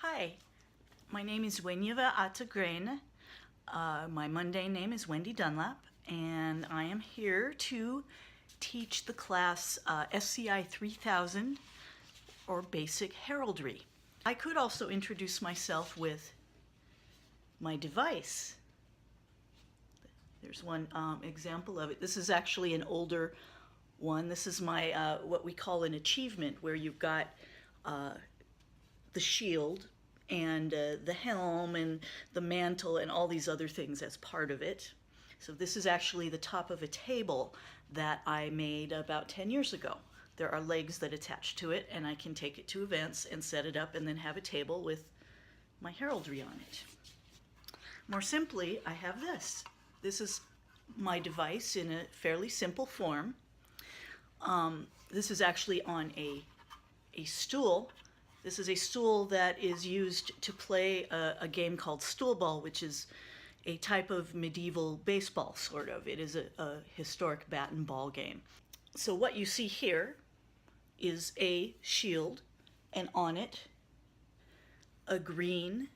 Hi, my name is Raghailligh Atagrain. My mundane name is Wendy Dunlap, and I am here to teach the class SCI-3000, or Basic Heraldry. I could also introduce myself with my device. There's one example of it. This is actually an older one. This is my what we call an achievement, where you've got the shield and the helm and the mantle and all these other things as part of it. So this is actually the top of a table that I made about 10 years ago. There are legs that attach to it, and I can take it to events and set it up and then have a table with my heraldry on it. More simply, I have this. This is my device in a fairly simple form. This is actually on a stool. This is a stool that is used to play a game called stool ball, which is a type of medieval baseball, sort of. It is a historic bat and ball game. So what you see here is a shield, and on it a green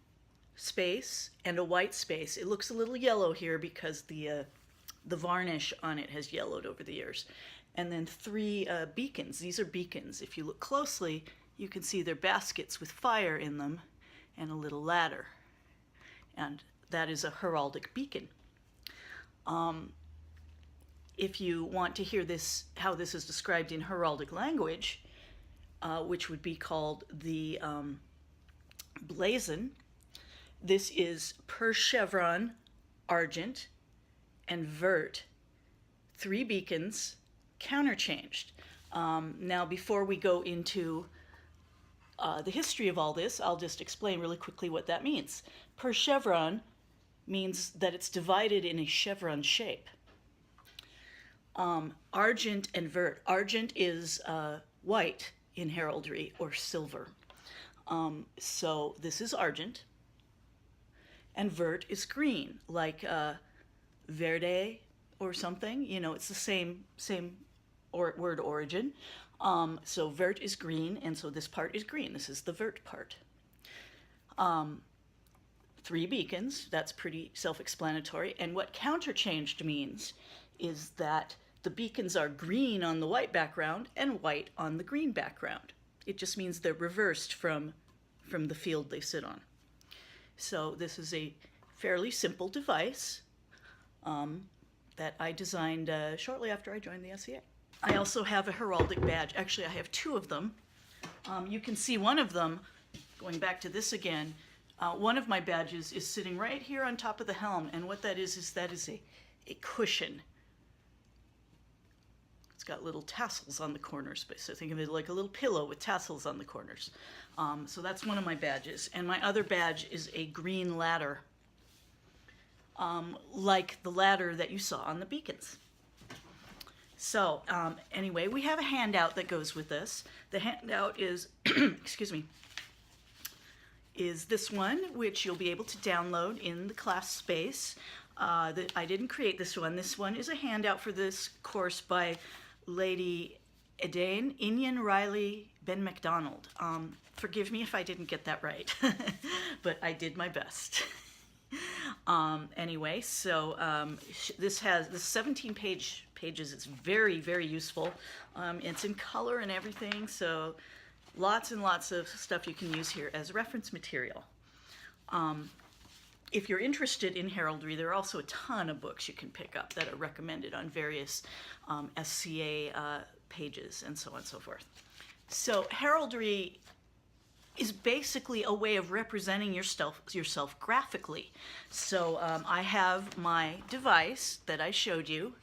space and a white space. It looks a little yellow here because the varnish on it has yellowed over the years. And then three beacons. These are beacons. If you look closely, you can see they're baskets with fire in them and a little ladder. And that is a heraldic beacon. If you want to hear this, how this is described in heraldic language, which would be called the blazon, this is per chevron, argent, and vert, three beacons, counterchanged. Now, before we go into the history of all this, I'll just explain really quickly what that means. Per chevron means that it's divided in a chevron shape. Argent and vert. Argent is white in heraldry, or silver. So this is argent, and vert is green, like verde or something. You know, it's the same word origin. So vert is green, and so this part is green. This is the vert part. Three beacons, that's pretty self-explanatory. And what counterchanged means is that the beacons are green on the white background and white on the green background. It just means they're reversed from the field they sit on. So this is a fairly simple device that I designed shortly after I joined the SCA. I also have a heraldic badge. Actually, I have two of them. You can see one of them, going back to this again, one of my badges is sitting right here on top of the helm, and what that is a cushion. It's got little tassels on the corners, so think of it like a little pillow with tassels on the corners. So that's one of my badges. And my other badge is a green ladder, like the ladder that you saw on the beacons. So anyway, we have a handout that goes with this. The handout is, excuse me, is this one, which you'll be able to download in the class space. I didn't create this one. This one is a handout for this course by Lady Edain, ingen, Raghailligh, MacDonald. Forgive me if I didn't get that right, but I did my best. Anyway, so this has 17 pages. It's very, very useful. It's in color and everything, so lots and lots of stuff you can use here as reference material. If you're interested in heraldry, there are also a ton of books you can pick up that are recommended on various SCA pages and so on and so forth. So heraldry is basically a way of representing yourself graphically. So I have my device that I showed you.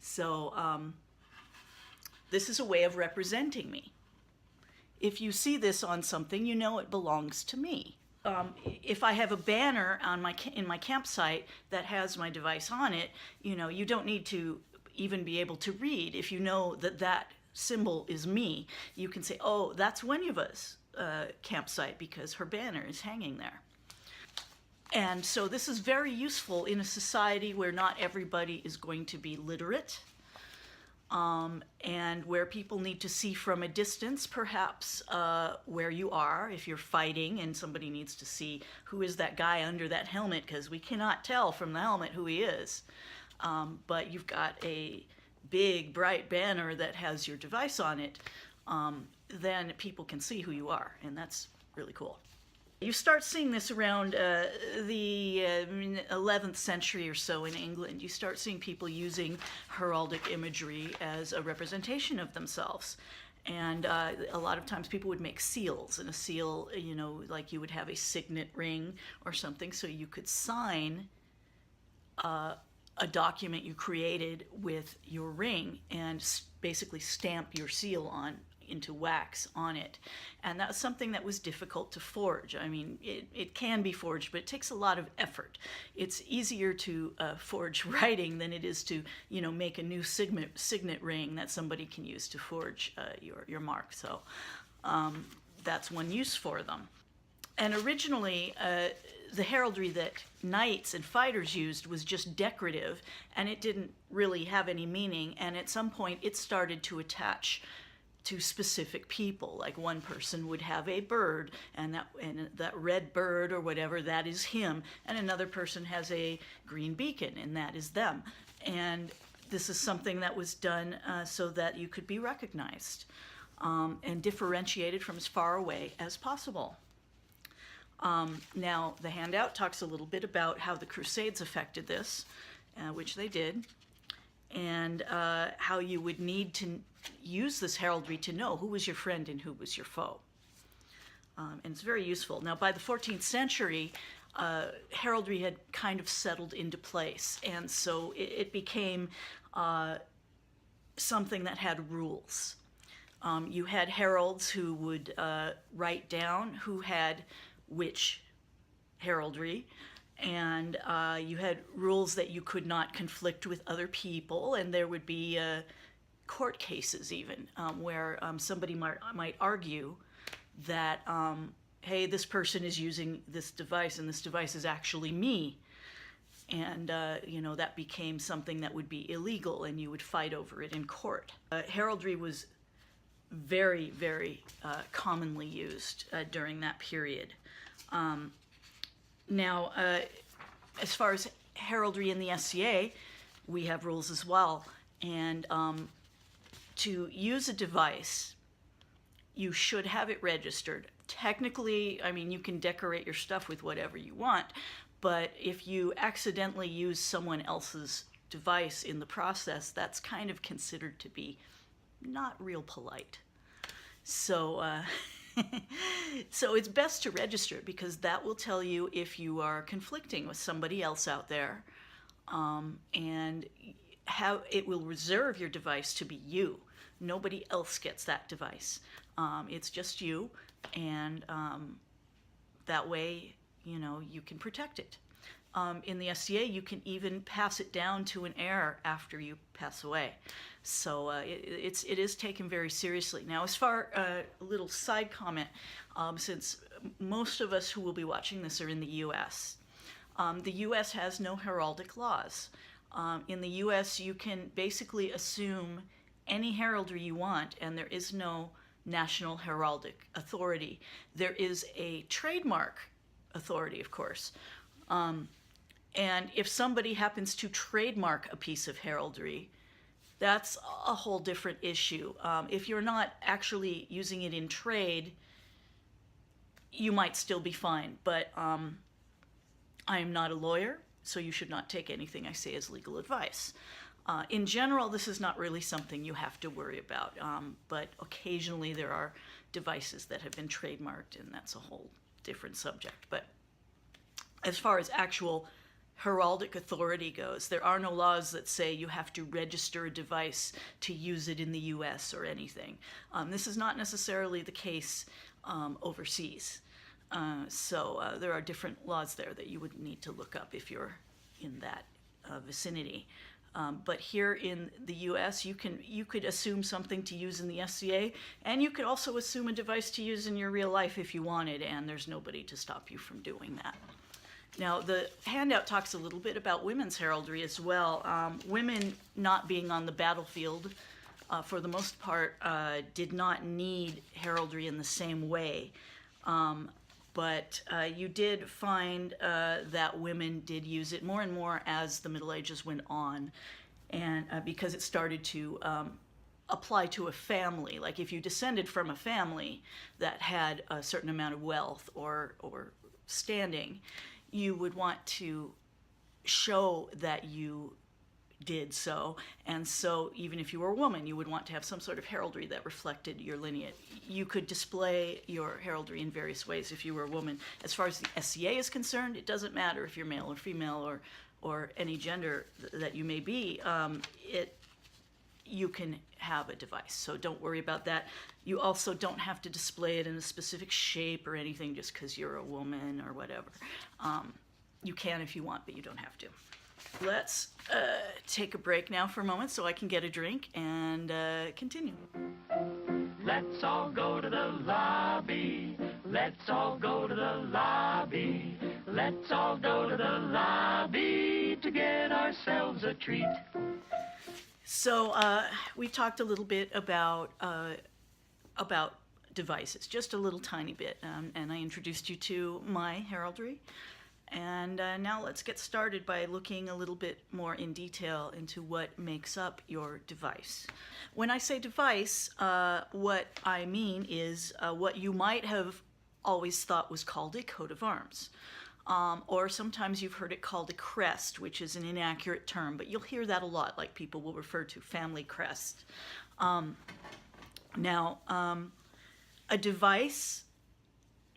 So this is a way of representing me. If you see this on something, you know it belongs to me. If I have a banner on in my campsite that has my device on it, you know, you don't need to even be able to read. If you know that that symbol is me, you can say, oh, that's Raghaill's campsite because her banner is hanging there. And so this is very useful in a society where not everybody is going to be literate. and where people need to see from a distance, perhaps where you are. If you're fighting and somebody needs to see who is that guy under that helmet, because we cannot tell from the helmet who he is. But you've got a big, bright banner that has your device on it, then people can see who you are, and that's really cool. You start seeing this around the 11th century or so in England. You start seeing people using heraldic imagery as a representation of themselves. And a lot of times people would make seals, and a seal, you know, like you would have a signet ring or something, so you could sign a document you created with your ring and basically stamp your seal on into wax on it. And that's something that was difficult to forge. I mean, it can be forged, but it takes a lot of effort. It's easier to forge writing than it is to, you know, make a new signet ring that somebody can use to forge your mark. So that's one use for them. And originally, the heraldry that knights and fighters used was just decorative, and it didn't really have any meaning. And at some point, it started to attach to specific people. Like one person would have a bird, and that red bird or whatever, that is him. And another person has a green beacon, and that is them. And this is something that was done so that you could be recognized and differentiated from as far away as possible. Now, the handout talks a little bit about how the Crusades affected this, which they did, and how you would need to use this heraldry to know who was your friend and who was your foe. And it's very useful. Now, by the 14th century, heraldry had kind of settled into place, and so it became something that had rules. You had heralds who would write down who had which heraldry, and you had rules that you could not conflict with other people, and there would be court cases even where somebody might argue that, hey, this person is using this device, and this device is actually me. And, you know, that became something that would be illegal, and you would fight over it in court. Heraldry was very, very commonly used during that period. Now, as far as heraldry in the SCA, we have rules as well. And to use a device, you should have it registered. Technically, I mean, you can decorate your stuff with whatever you want, but if you accidentally use someone else's device in the process, that's kind of considered to be not real polite. So, so it's best to register it, because that will tell you if you are conflicting with somebody else out there, and how it will reserve your device to be you. Nobody else gets that device. It's just you, and that way, you know, you can protect it. In the SCA, you can even pass it down to an heir after you pass away. So it is taken very seriously. Now, as far a little side comment, since most of us who will be watching this are in the U.S., the U.S. has no heraldic laws. In the U.S., you can basically assume any heraldry you want, and there is no national heraldic authority. There is a trademark authority, of course. And if somebody happens to trademark a piece of heraldry, that's a whole different issue. If you're not actually using it in trade, you might still be fine. But I am not a lawyer, so you should not take anything I say as legal advice. In general, this is not really something you have to worry about, but occasionally there are devices that have been trademarked, and that's a whole different subject. But as far as actual heraldic authority goes, there are no laws that say you have to register a device to use it in the U.S. or anything. This is not necessarily the case overseas. So there are different laws there that you would need to look up if you're in that vicinity. But here in the U.S., you could assume something to use in the SCA, and you could also assume a device to use in your real life if you wanted, and there's nobody to stop you from doing that. Now, the handout talks a little bit about women's heraldry as well. Women not being on the battlefield for the most part, did not need heraldry in the same way. But you did find that women did use it more and more as the Middle Ages went on, and because it started to apply to a family. Like if you descended from a family that had a certain amount of wealth or standing, you would want to show that you did so, and so even if you were a woman, you would want to have some sort of heraldry that reflected your lineage. You could display your heraldry in various ways if you were a woman. As far as the SCA is concerned, it doesn't matter if you're male or female or any gender that you may be. You can have a device, so don't worry about that. You also don't have to display it in a specific shape or anything just because you're a woman or whatever. You can if you want, but you don't have to. Let's take a break now for a moment so I can get a drink and continue. Let's all go to the lobby. Let's all go to the lobby. Let's all go to the lobby to get ourselves a treat. So we talked a little bit about devices, just a little tiny bit, and I introduced you to my heraldry. And now let's get started by looking a little bit more in detail into what makes up your device. When I say device, what I mean is what you might have always thought was called a coat of arms. Or sometimes you've heard it called a crest, which is an inaccurate term, but you'll hear that a lot, like people will refer to family crest. Now, a device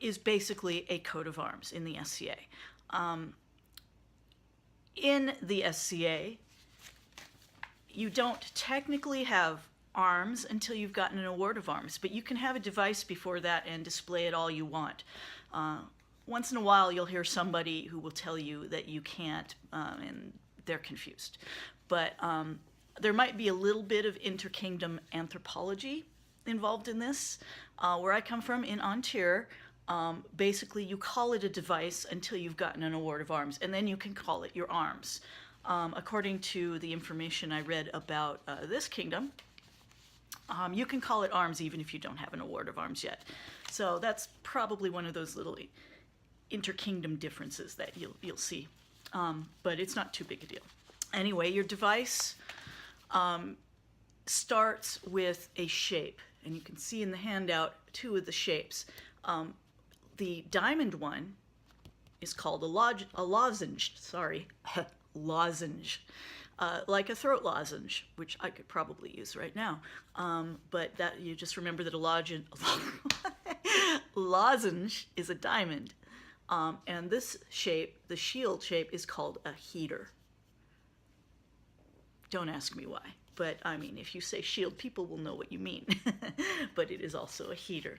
is basically a coat of arms in the SCA. In the SCA, you don't technically have arms until you've gotten an award of arms, but you can have a device before that and display it all you want. Once in a while, you'll hear somebody who will tell you that you can't, and they're confused. But there might be a little bit of inter-kingdom anthropology involved in this. Where I come from in Ontario, basically you call it a device until you've gotten an award of arms, and then you can call it your arms. According to the information I read about this kingdom, you can call it arms even if you don't have an award of arms yet. So that's probably one of those little inter-kingdom differences that you'll see, but it's not too big a deal. Anyway, your device starts with a shape, and you can see in the handout two of the shapes. The diamond one is called a lozenge, lozenge, like a throat lozenge, which I could probably use right now. But that you just remember that a lozenge is a diamond. And this shape, the shield shape, is called a heater. Don't ask me why. But, I mean, if you say shield, people will know what you mean. But it is also a heater.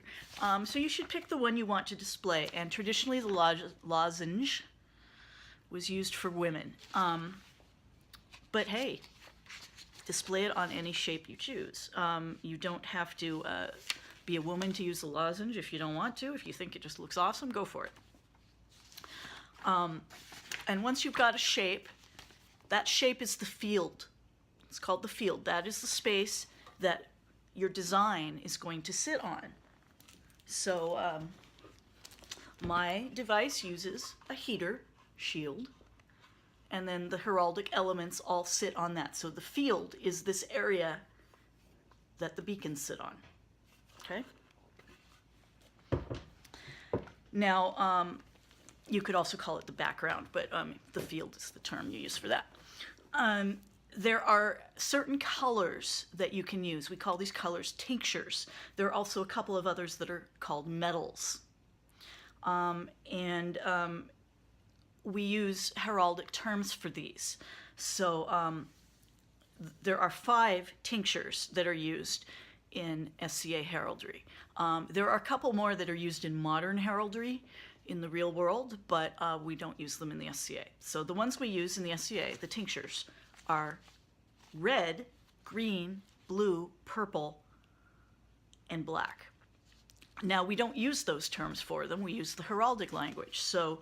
So you should pick the one you want to display. And traditionally, the lozenge was used for women. But, hey, display it on any shape you choose. You don't have to be a woman to use the lozenge if you don't want to. If you think it just looks awesome, go for it. And once you've got a shape, that shape is the field. It's called the field. That is the space that your design is going to sit on. So my device uses a heater, shield, and then the heraldic elements all sit on that. So the field is this area that the beacons sit on. Okay? Now, you could also call it the background, but the field is the term you use for that. There are certain colors that you can use. We call these colors tinctures. There are also a couple of others that are called metals. We use heraldic terms for these. So there are 5 tinctures that are used in SCA heraldry. There are a couple more that are used in modern heraldry in the real world, but we don't use them in the SCA. So the ones we use in the SCA, the tinctures, are red, green, blue, purple, and black. Now, we don't use those terms for them. We use the heraldic language. So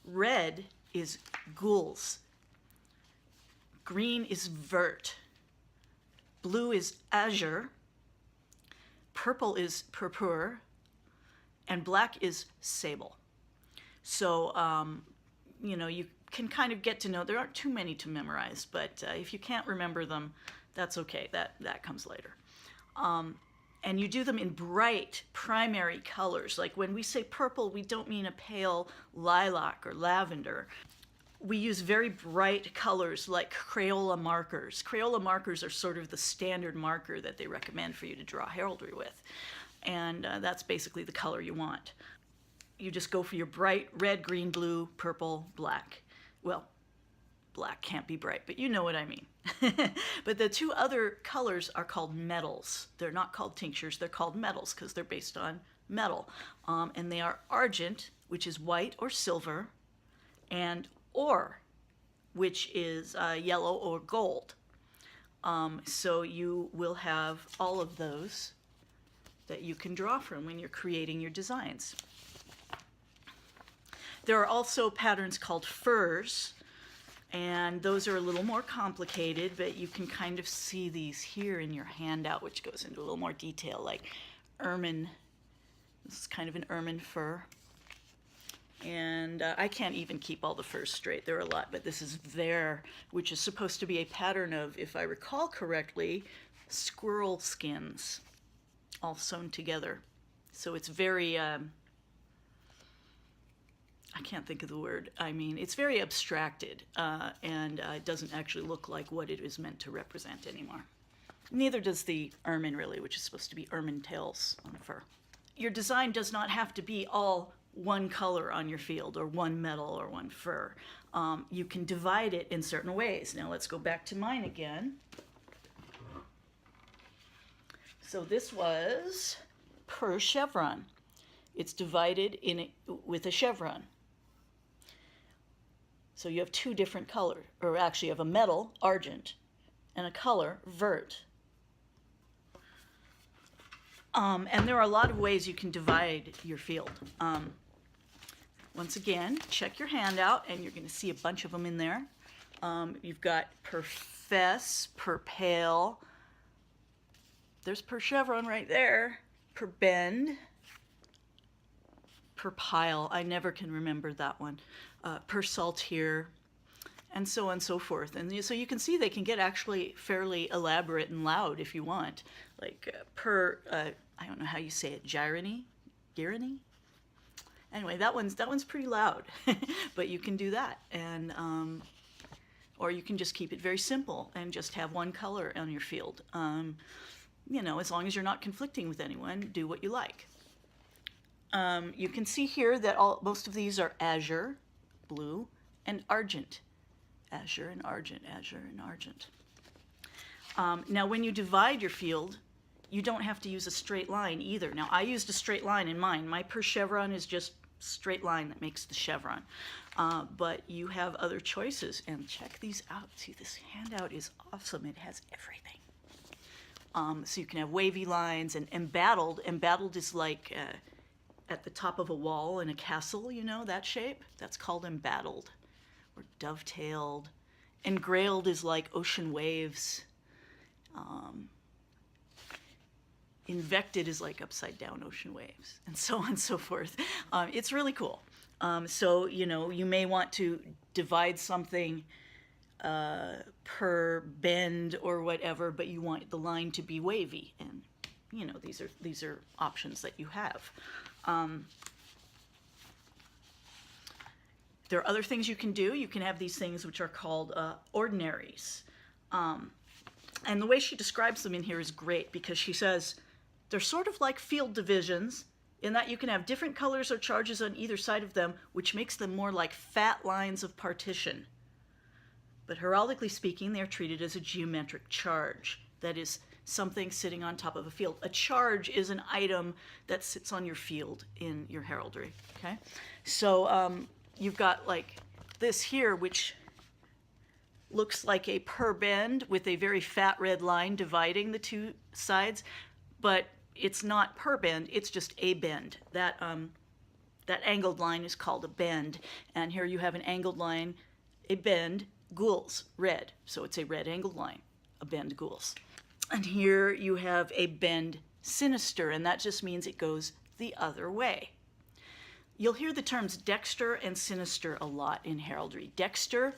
red is gules. Green is vert. blue is azure, purple is purpur, and black is sable. So, you can kind of get to know, there aren't too many to memorize, but if you can't remember them, that's okay, that comes later. And you do them in bright primary colors. Like when we say purple, we don't mean a pale lilac or lavender. We use very bright colors like Crayola markers. Crayola markers are sort of the standard marker that they recommend for you to draw heraldry with. And that's basically the color you want. You just go for your bright red, green, blue, purple, black. Well, black can't be bright, but you know what I mean. But the two other colors are called metals. They're not called tinctures, they're called metals because they're based on metal. And they are argent, which is white or silver, and ore, which is yellow or gold. So you will have all of those that you can draw from when you're creating your designs. There are also patterns called furs, and those are a little more complicated, but you can kind of see these here in your handout, which goes into a little more detail, like ermine. This is kind of an ermine fur. And I can't even keep all the furs straight. There are a lot, but this is there, which is supposed to be a pattern of, if I recall correctly, squirrel skins all sewn together. So it's very, I can't think of the word. I mean, it's very abstracted, and it doesn't actually look like what it is meant to represent anymore. Neither does the ermine, really, which is supposed to be ermine tails on fur. Your design does not have to be all one color on your field, or one metal, or one fur. You can divide it in certain ways. Now let's go back to mine again. So this was per chevron. It's divided with a chevron. So you have two different colors, or actually you have a metal, argent, and a color, vert. And there are a lot of ways you can divide your field. Once again, check your handout, and you're going to see a bunch of them in there. You've got per fess, per pale. There's per chevron right there. Per bend. Per pile. I never can remember that one. Per saltier, and so on and so forth. And so you can see they can get actually fairly elaborate and loud if you want. Like per, I don't know how you say it, gyrony? Anyway, that one's pretty loud, but you can do that. And or you can just keep it very simple and just have one color on your field. As long as you're not conflicting with anyone, do what you like. You can see here that most of these are azure, blue, and argent. Azure and argent, azure and argent. Now, when you divide your field, you don't have to use a straight line either. Now, I used a straight line in mine. My per chevron is just straight line that makes the chevron. But you have other choices, and check these out. See, this handout is awesome. It has everything. So you can have wavy lines and embattled. Embattled is like at the top of a wall in a castle, that shape. That's called embattled or dovetailed. Engrailed is like ocean waves. Invected is like upside down ocean waves, and so on and so forth. It's really cool. So, you may want to divide something per bend or whatever, but you want the line to be wavy, and these are options that you have. There are other things you can do. You can have these things which are called ordinaries. And the way she describes them in here is great, because she says they're sort of like field divisions in that you can have different colors or charges on either side of them, which makes them more like fat lines of partition. But heraldically speaking, they're treated as a geometric charge. That is something sitting on top of a field. A charge is an item that sits on your field in your heraldry, okay? So you've got like this here, which looks like a per bend with a very fat red line dividing the two sides, but it's not per bend, it's just a bend. That angled line is called a bend, and here you have an angled line, a bend, gules, red, so it's a red angled line, a bend, gules. And here you have a bend sinister, and that just means it goes the other way. You'll hear the terms dexter and sinister a lot in heraldry. Dexter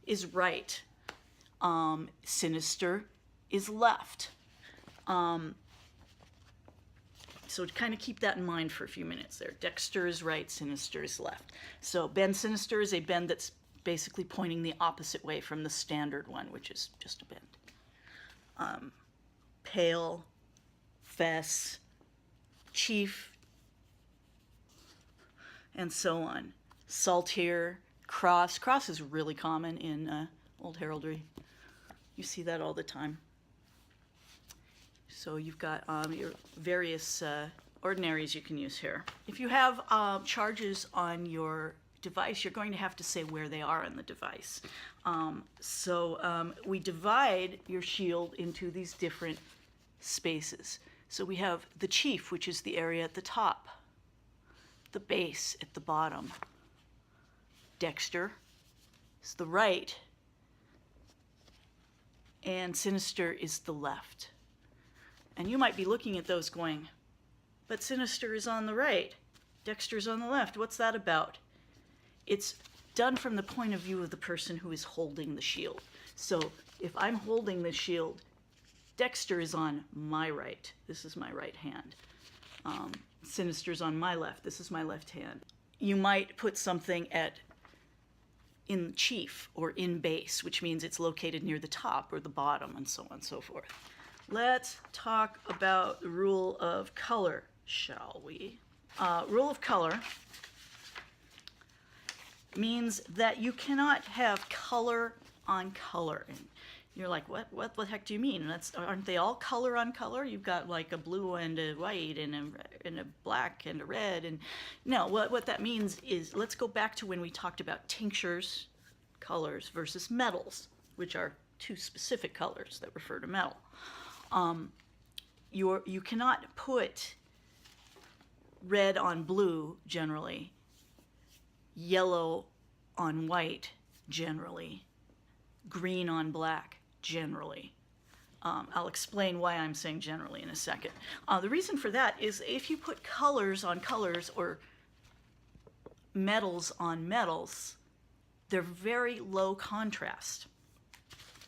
is right. Sinister is left. So kind of keep that in mind for a few minutes there. Dexter is right, sinister is left. So bend sinister is a bend that's basically pointing the opposite way from the standard one, which is just a bend. Pale, fess, chief, and so on. Saltire, cross. Cross is really common in Old Heraldry. You see that all the time. So you've got your various ordinaries you can use here. If you have charges on your device, you're going to have to say where they are on the device. We divide your shield into these different spaces. So we have the chief, which is the area at the top, the base at the bottom, dexter is the right, and sinister is the left. And you might be looking at those going, but sinister is on the right, dexter's on the left. What's that about? It's done from the point of view of the person who is holding the shield. So if I'm holding the shield, dexter is on my right. This is my right hand. Sinister's on my left. This is my left hand. You might put something in chief or in base, which means it's located near the top or the bottom, and so on and so forth. Let's talk about the rule of color, shall we? Rule of color means that you cannot have color on color. And you're like, what the heck do you mean? Aren't they all color on color? You've got like a blue and a white and a black and a red. And no, what that means is, let's go back to when we talked about tinctures, colors, versus metals, which are two specific colors that refer to metal. You cannot put red on blue generally, yellow on white generally, green on black generally. I'll explain why I'm saying generally in a second. The reason for that is if you put colors on colors or metals on metals, they're very low contrast.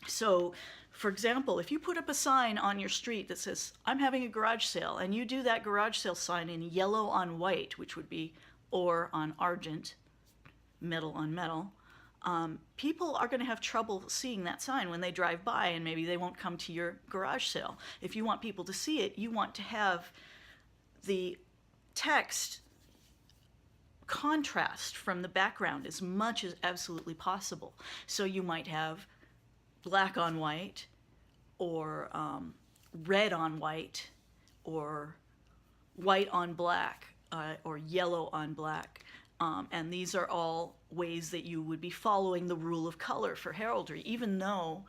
So, for example, if you put up a sign on your street that says, I'm having a garage sale, and you do that garage sale sign in yellow on white, which would be ore on argent, metal on metal, people are going to have trouble seeing that sign when they drive by, and maybe they won't come to your garage sale. If you want people to see it, you want to have the text contrast from the background as much as absolutely possible. So you might have black on white, or red on white, or white on black, or yellow on black. And these are all ways that you would be following the rule of color for heraldry, even though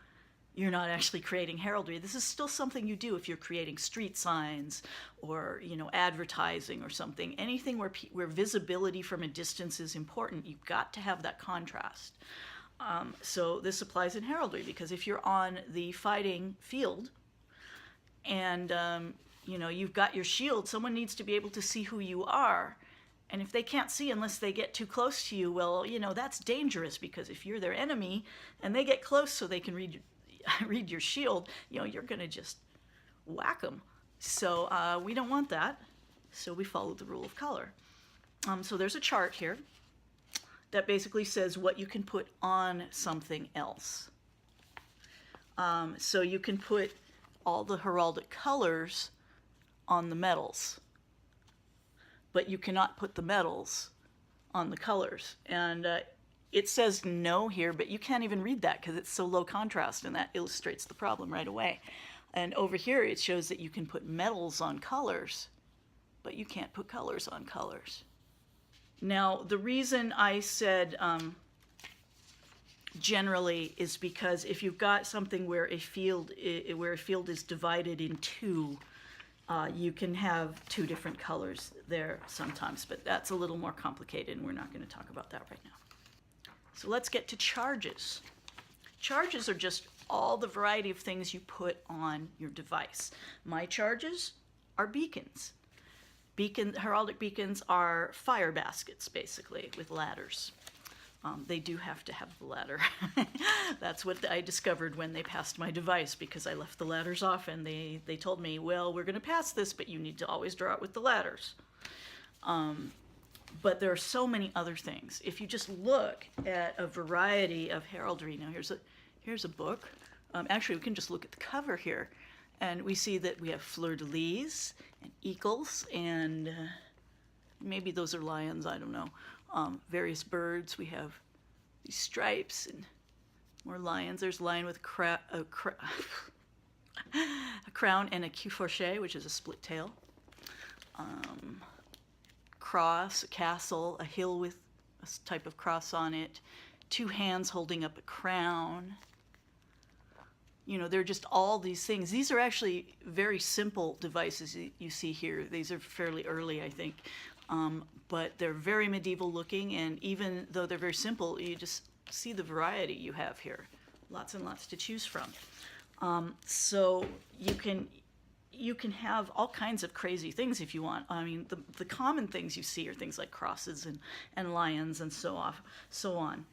you're not actually creating heraldry. This is still something you do if you're creating street signs or, advertising or something. Anything where visibility from a distance is important, you've got to have that contrast. So this applies in heraldry, because if you're on the fighting field and you've got your shield, someone needs to be able to see who you are. And if they can't see unless they get too close to you, well, that's dangerous, because if you're their enemy and they get close so they can read your shield, you're going to just whack them. So we don't want that. So we follow the rule of color. So there's a chart here that basically says what you can put on something else. So you can put all the heraldic colors on the metals, but you cannot put the metals on the colors. And it says no here, but you can't even read that because it's so low contrast, and that illustrates the problem right away. And over here it shows that you can put metals on colors, but you can't put colors on colors. Now, the reason I said generally is because if you've got something where a field is divided in two, you can have two different colors there sometimes, but that's a little more complicated, and we're not going to talk about that right now. So let's get to charges. Charges are just all the variety of things you put on your device. My charges are beacons. Heraldic beacons are fire baskets, basically, with ladders. They do have to have the ladder. That's what I discovered when they passed my device, because I left the ladders off, and they told me, well, we're going to pass this, but you need to always draw it with the ladders. But there are so many other things. If you just look at a variety of heraldry, now here's a book. Actually, we can just look at the cover here, and we see that we have fleur-de-lis and eagles, and maybe those are lions, I don't know. Various birds. We have these stripes and more lions. There's a lion with a crown and a queue fourché, which is a split tail. Cross, a castle, a hill with a type of cross on it, two hands holding up a crown. You know, they're just all these things. These are actually very simple devices you see here. These are fairly early, I think. But they're very medieval looking, and even though they're very simple, you just see the variety you have here. Lots and lots to choose from. So you can have all kinds of crazy things if you want. I mean, the common things you see are things like crosses and lions and so on.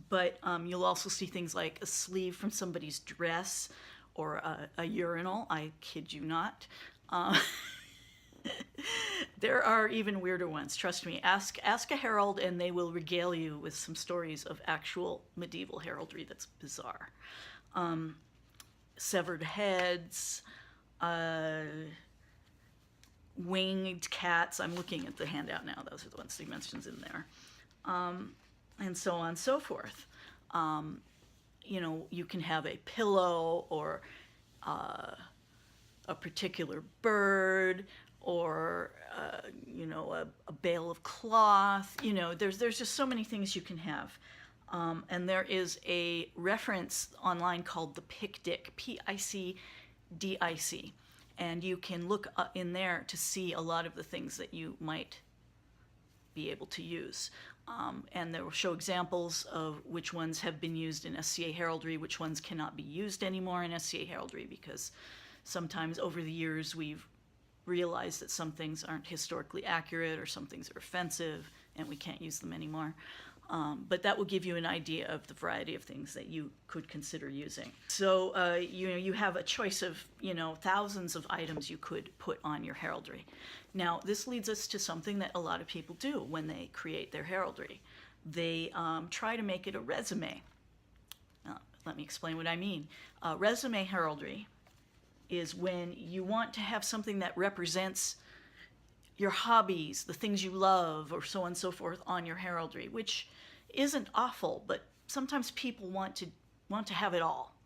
But you'll also see things like a sleeve from somebody's dress, or a urinal. I kid you not. There are even weirder ones. Trust me. Ask a herald, and they will regale you with some stories of actual medieval heraldry that's bizarre. Severed heads, winged cats. I'm looking at the handout now. Those are the ones he mentions in there. And so on and so forth. You know, you can have a pillow, or a particular bird, or you know, a bale of cloth. You know, there's just so many things you can have. And there is a reference online called the PICDIC, P-I-C-D-I-C, and you can look in there to see a lot of the things that you might be able to use. And they will show examples of which ones have been used in SCA heraldry, which ones cannot be used anymore in SCA heraldry, because sometimes over the years we've realized that some things aren't historically accurate, or some things are offensive, and we can't use them anymore. But that will give you an idea of the variety of things that you could consider using. So you have a choice of thousands of items you could put on your heraldry. Now this leads us to something that a lot of people do when they create their heraldry. They try to make it a resume. Let me explain what I mean. Resume heraldry is when you want to have something that represents your hobbies, the things you love, or so on and so forth on your heraldry, which isn't awful, but sometimes people want to have it all.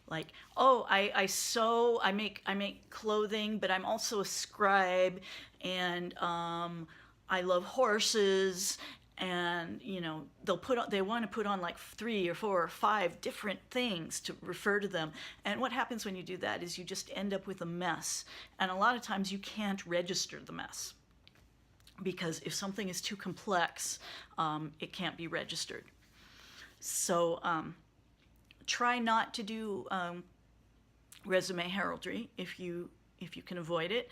Like, oh, I sew, I make clothing, but I'm also a scribe, and I love horses, and they want to put on like 3 or 4 or 5 different things to refer to them. And what happens when you do that is you just end up with a mess, and a lot of times you can't register the mess, because if something is too complex, it can't be registered. So try not to do resume heraldry if you can avoid it.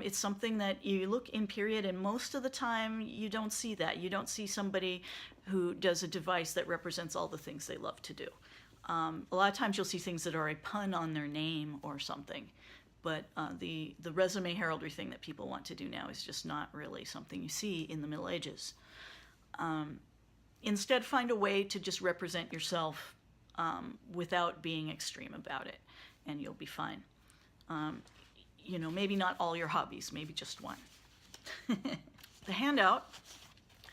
It's something that you look in period, and most of the time you don't see that. You don't see somebody who does a device that represents all the things they love to do. A lot of times you'll see things that are a pun on their name or something. But the resume heraldry thing that people want to do now is just not really something you see in the Middle Ages. Instead, find a way to just represent yourself without being extreme about it, and you'll be fine. Maybe not all your hobbies, maybe just one. The handout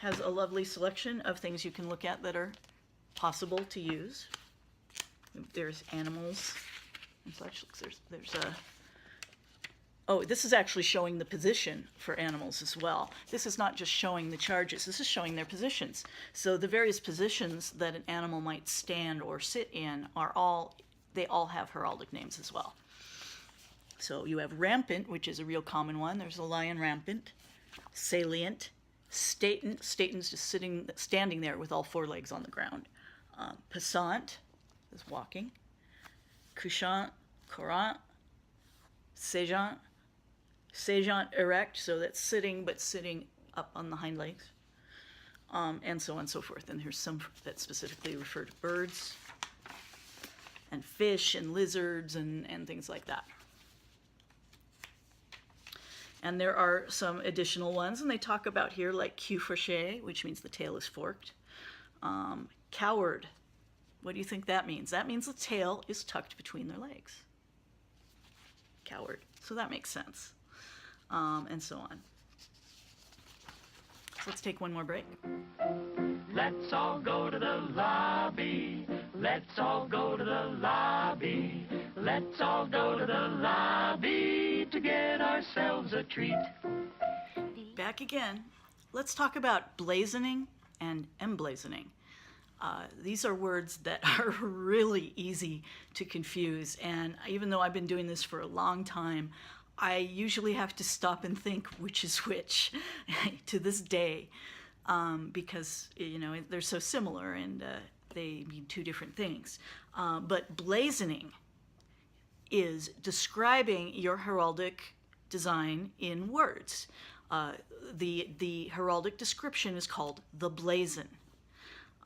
has a lovely selection of things you can look at that are possible to use. There's animals and such. There's a... Oh, this is actually showing the position for animals as well. This is not just showing the charges, this is showing their positions. So the various positions that an animal might stand or sit in they all have heraldic names as well. So you have rampant, which is a real common one. There's a lion rampant. Salient. Statant. Statant's just standing there with all 4 legs on the ground. Passant is walking. couchant, courant, ségeant, ségeant erect, so that's sitting, but sitting up on the hind legs, and so on and so forth. And here's some that specifically refer to birds and fish and lizards and things like that. And there are some additional ones, and they talk about here like cul fourché, which means the tail is forked. Coward, what do you think that means? That means the tail is tucked between their legs. Coward, so that makes sense, and so on. So let's take one more break. Let's all go to the lobby. Let's all go to the lobby. Let's all go to the lobby to get ourselves a treat. Back again. Let's talk about blazoning and emblazoning. These are words that are really easy to confuse, and even though I've been doing this for a long time, I usually have to stop and think which is which to this day, because they're so similar and they mean two different things. But blazoning is describing your heraldic design in words. The heraldic description is called the blazon.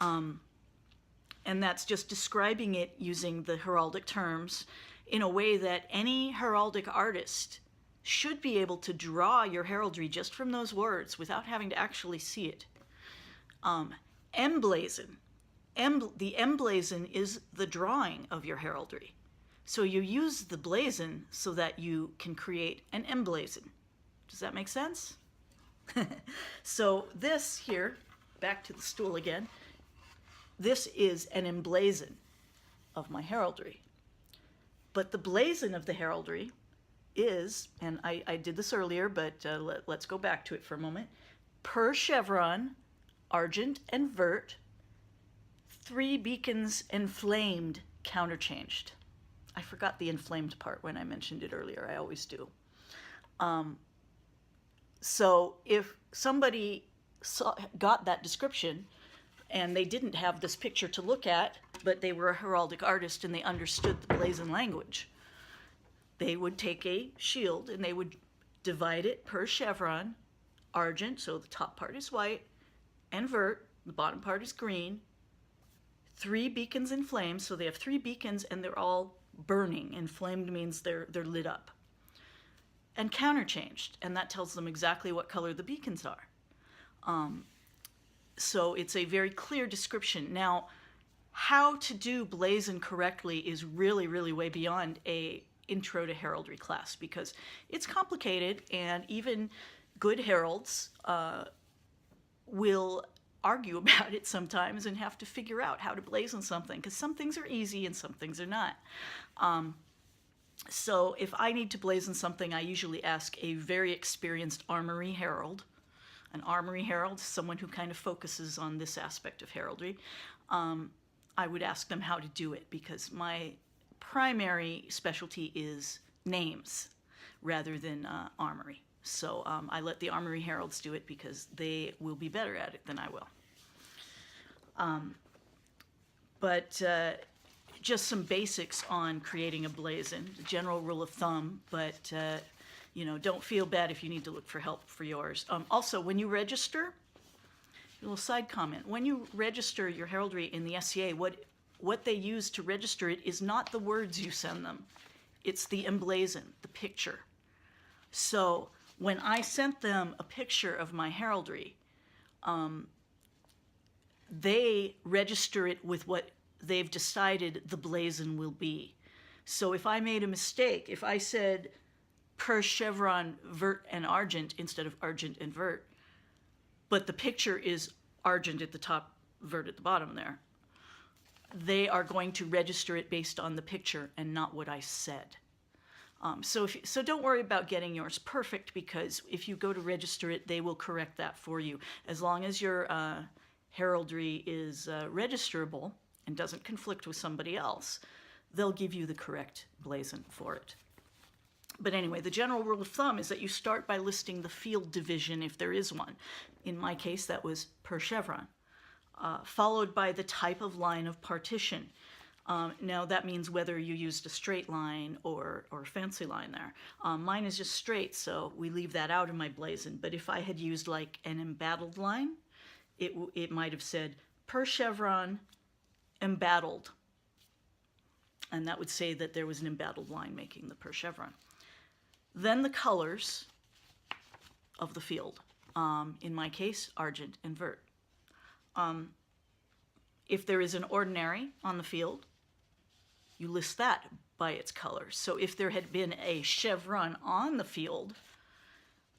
And that's just describing it using the heraldic terms in a way that any heraldic artist should be able to draw your heraldry just from those words without having to actually see it. Emblazon. The emblazon is the drawing of your heraldry. So you use the blazon so that you can create an emblazon. Does that make sense? So this here, back to the stool again, this is an emblazon of my heraldry. But the blazon of the heraldry is, and I did this earlier, but let's go back to it for a moment, per chevron, argent and vert, 3 beacons inflamed, counterchanged. I forgot the inflamed part when I mentioned it earlier. I always do. So if somebody got that description and they didn't have this picture to look at, but they were a heraldic artist and they understood the blazon language, they would take a shield and they would divide it per chevron, argent, so the top part is white, and vert, the bottom part is green, 3 beacons in flames, so they have 3 beacons and they're all burning. Inflamed means they're lit up. And counterchanged, and that tells them exactly what color the beacons are. So it's a very clear description. Now, how to do blazon correctly is really, really way beyond a intro to heraldry class, because it's complicated, and even good heralds will argue about it sometimes and have to figure out how to blazon something, because some things are easy and some things are not. So if I need to blazon something, I usually ask a very experienced armory herald. An armory herald is someone who kind of focuses on this aspect of heraldry. I would ask them how to do it, because my primary specialty is names rather than armory. So I let the armory heralds do it because they will be better at it than I will. But just some basics on creating a blazon, the general rule of thumb, but don't feel bad if you need to look for help for yours. Also, when you register, a little side comment, when you register your heraldry in the SCA, what they use to register it is not the words you send them, it's the emblazon, the picture. So when I sent them a picture of my heraldry, they register it with what they've decided the blazon will be. So if I made a mistake, if I said per chevron, vert and argent instead of argent and vert, but the picture is argent at the top, vert at the bottom there, they are going to register it based on the picture and not what I said. So don't worry about getting yours perfect, because if you go to register it, they will correct that for you. As long as your heraldry is registerable and doesn't conflict with somebody else, they'll give you the correct blazon for it. But anyway, the general rule of thumb is that you start by listing the field division if there is one. In my case, that was per chevron, followed by the type of line of partition. Now that means whether you used a straight line or a fancy line there. Mine is just straight, so we leave that out in my blazon. But if I had used like an embattled line, it might have said per chevron embattled. And that would say that there was an embattled line making the per chevron. Then the colors of the field. In my case, argent and vert. If there is an ordinary on the field, you list that by its colors. So if there had been a chevron on the field,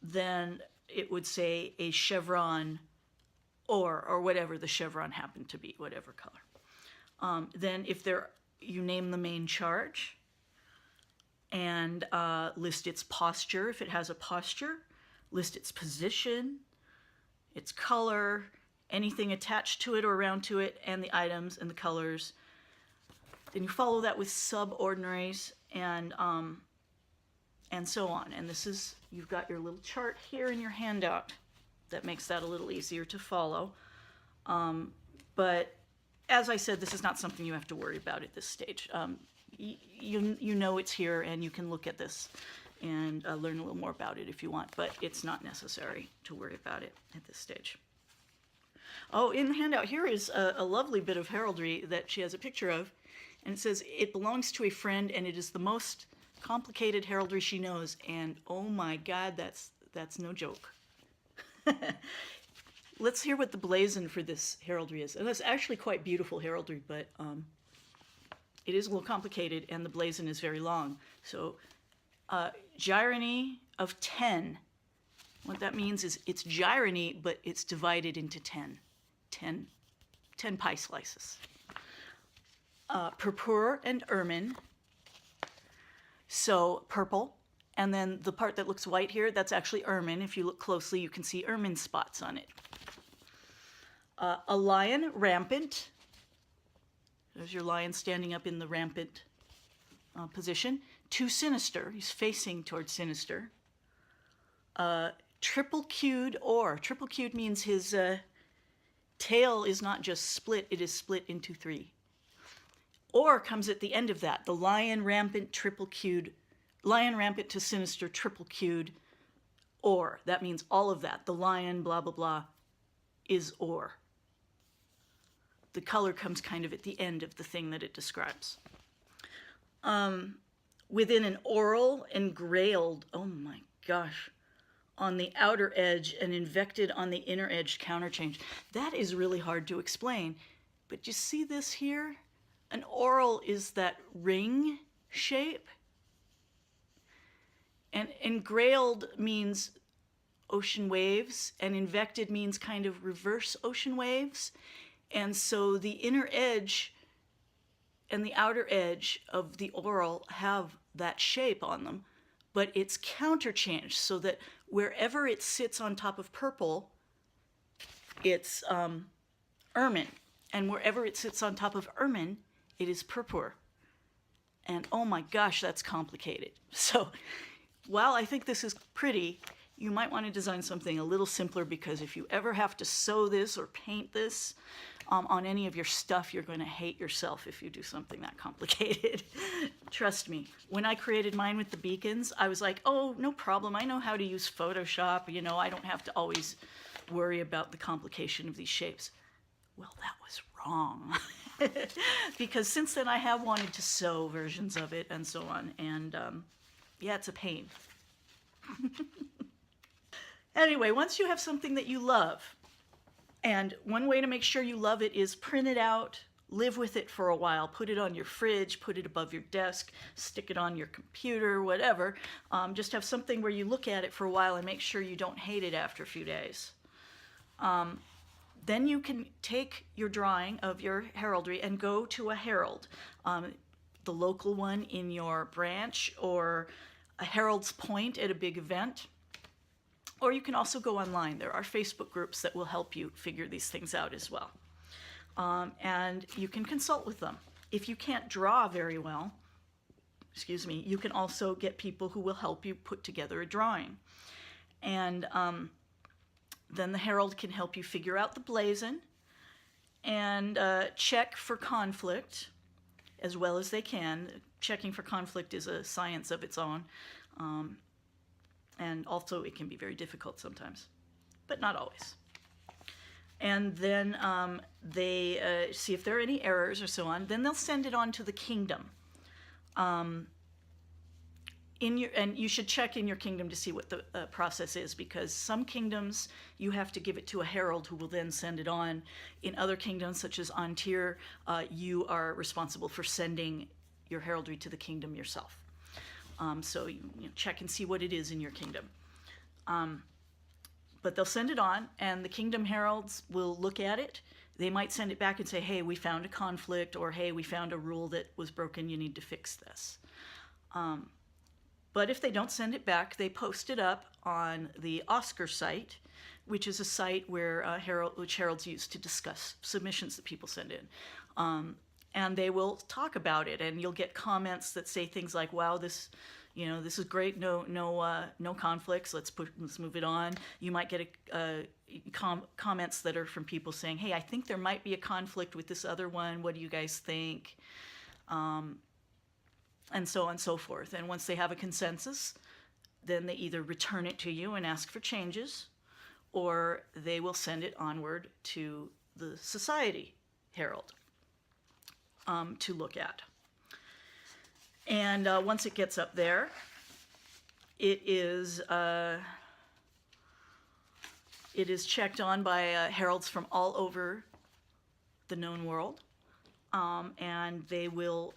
then it would say a chevron or whatever the chevron happened to be, whatever color. Then if you name the main charge and list its posture, if it has a posture, list its position, its color, anything attached to it or around to it, and the items and the colors. Then you follow that with subordinaries and so on. And this is, you've got your little chart here in your handout that makes that a little easier to follow. But as I said, this is not something you have to worry about at this stage. You know it's here, and you can look at this and learn a little more about it if you want, but it's not necessary to worry about it at this stage. Oh, in the handout here is a lovely bit of heraldry that she has a picture of, and it says, it belongs to a friend, and it is the most complicated heraldry she knows, and oh my God, that's no joke. Let's hear what the blazon for this heraldry is. And that's actually quite beautiful heraldry, but it is a little complicated, and the blazon is very long. So, gyrony of 10. What that means is it's gyrony, but it's divided into 10 pie slices. Purpur and ermine. So purple, and then the part that looks white here, that's actually ermine. If you look closely, you can see ermine spots on it. A lion rampant. There's your lion standing up in the rampant position. To sinister, he's facing towards sinister. Triple queued or. Triple queued means his tail is not just split, it is split into 3. Or comes at the end of that. The lion rampant, triple queued, lion rampant to sinister, triple queued, or. That means all of that. The lion, blah, blah, blah, is or. The color comes kind of at the end of the thing that it describes. Within an oral, engrailed, oh my gosh, on the outer edge and invected on the inner edge counterchange. That is really hard to explain. But you see this here? An oral is that ring shape. And engrailed means ocean waves, and invected means kind of reverse ocean waves. And so the inner edge and the outer edge of the oral have that shape on them, but it's counterchanged so that wherever it sits on top of purple, it's ermine. And wherever it sits on top of ermine, it is purpur. And oh my gosh, that's complicated. So while I think this is pretty, you might want to design something a little simpler, because if you ever have to sew this or paint this on any of your stuff, you're going to hate yourself if you do something that complicated. Trust me. When I created mine with the beacons, I was like, oh, no problem. I know how to use Photoshop. You know, I don't have to always worry about the complication of these shapes. Well, that was wrong. Because since then I have wanted to sew versions of it and so on. And yeah, it's a pain. Anyway, once you have something that you love, and one way to make sure you love it is print it out, live with it for a while, put it on your fridge, put it above your desk, stick it on your computer, whatever. Just have something where you look at it for a while and make sure you don't hate it after a few days. Then you can take your drawing of your heraldry and go to a herald, the local one in your branch, or a herald's point at a big event. Or you can also go online. There are Facebook groups that will help you figure these things out as well. And you can consult with them. If you can't draw very well, you can also get people who will help you put together a drawing. And then the herald can help you figure out the blazon and check for conflict. as well as they can. Checking for conflict is a science of its own. And also it can be very difficult sometimes, but not always. And then they see if there are any errors or so on. Then they'll send it on to the kingdom. And you should check in your kingdom to see what the process is, because some kingdoms you have to give it to a herald who will then send it on. In other kingdoms, such as Antir, you are responsible for sending your heraldry to the kingdom yourself. So you check and see what it is in your kingdom. But they'll send it on, and the kingdom heralds will look at it. They might send it back and say, hey, we found a conflict, or hey, we found a rule that was broken, you need to fix this. But if they don't send it back, they post it up on the Oscar site, which is a site where which heralds use to discuss submissions that people send in. And they will talk about it, and you'll get comments that say things like, wow, this is great, no conflicts, let's move it on. You might get comments that are from people saying, hey, I think there might be a conflict with this other one, what do you guys think? And so on and so forth. And once they have a consensus, then they either return it to you and ask for changes, or they will send it onward to the Society Herald to look at. And once it gets up there, it is checked on by heralds from all over the known world, and they will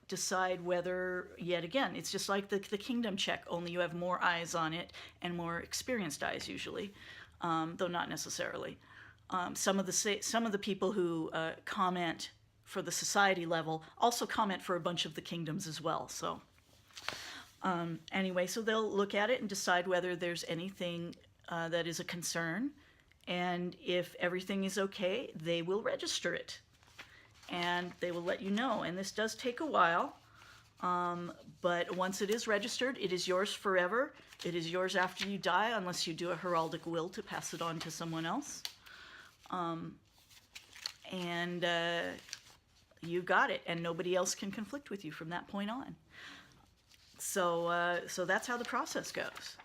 decide whether, yet again, it's just like the kingdom check, only you have more eyes on it and more experienced eyes usually, though not necessarily. Some of the people who comment for the society level also comment for a bunch of the kingdoms as well. So anyway, so they'll look at it and decide whether there's anything that is a concern, and if everything is okay, they will register it. And they will let you know. And this does take a while, but once it is registered, it is yours forever. It is yours after you die, unless you do a heraldic will to pass it on to someone else. You got it, and nobody else can conflict with you from that point on. So that's how the process goes.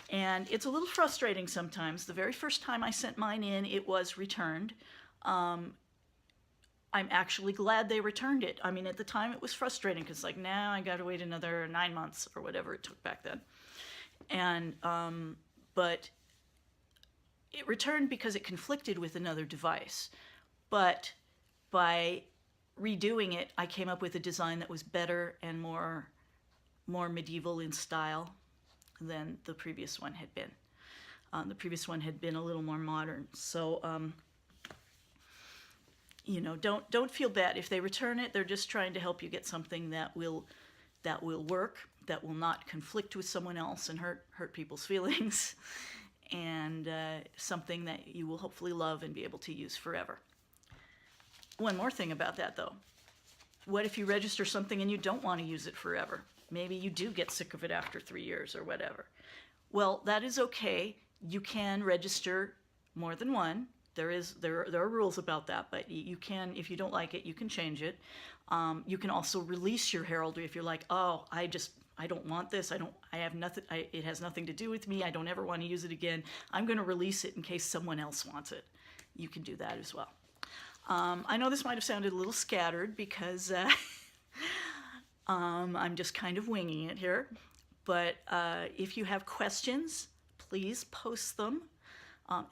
And it's a little frustrating sometimes. The very first time I sent mine in, it was returned. I'm actually glad they returned it. I mean, at the time it was frustrating because like, now I got to wait another 9 months or whatever it took back then. And, but it returned because it conflicted with another device. But by redoing it, I came up with a design that was better and more medieval in style than the previous one had been. The previous one had been a little more modern. So, don't feel bad. If they return it, they're just trying to help you get something that will work, that will not conflict with someone else and hurt people's feelings, and something that you will hopefully love and be able to use forever. One more thing about that, though. What if you register something and you don't want to use it forever? Maybe you do get sick of it after 3 years or whatever. Well, that is okay. You can register more than one. There are rules about that, but you can, if you don't like it, you can change it. You can also release your heraldry if you're like, oh, I don't want this. I have nothing. It has nothing to do with me. I don't ever want to use it again. I'm going to release it in case someone else wants it. You can do that as well. I know this might have sounded a little scattered because I'm just kind of winging it here. But if you have questions, please post them.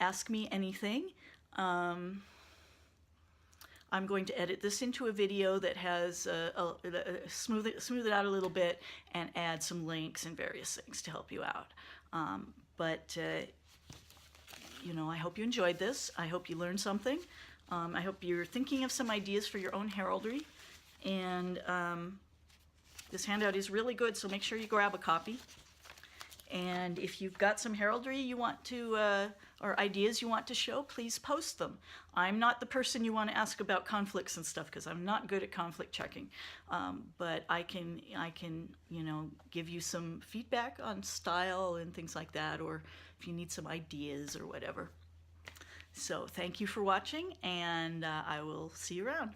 Ask me anything. I'm going to edit this into a video that has smooth it out a little bit and add some links and various things to help you out. I hope you enjoyed this. I hope you learned something. I hope you're thinking of some ideas for your own heraldry. And this handout is really good, so make sure you grab a copy. And if you've got some heraldry you want to, or ideas you want to show, please post them. I'm not the person you want to ask about conflicts and stuff because I'm not good at conflict checking. But I can, give you some feedback on style and things like that, or if you need some ideas or whatever. So thank you for watching, and I will see you around.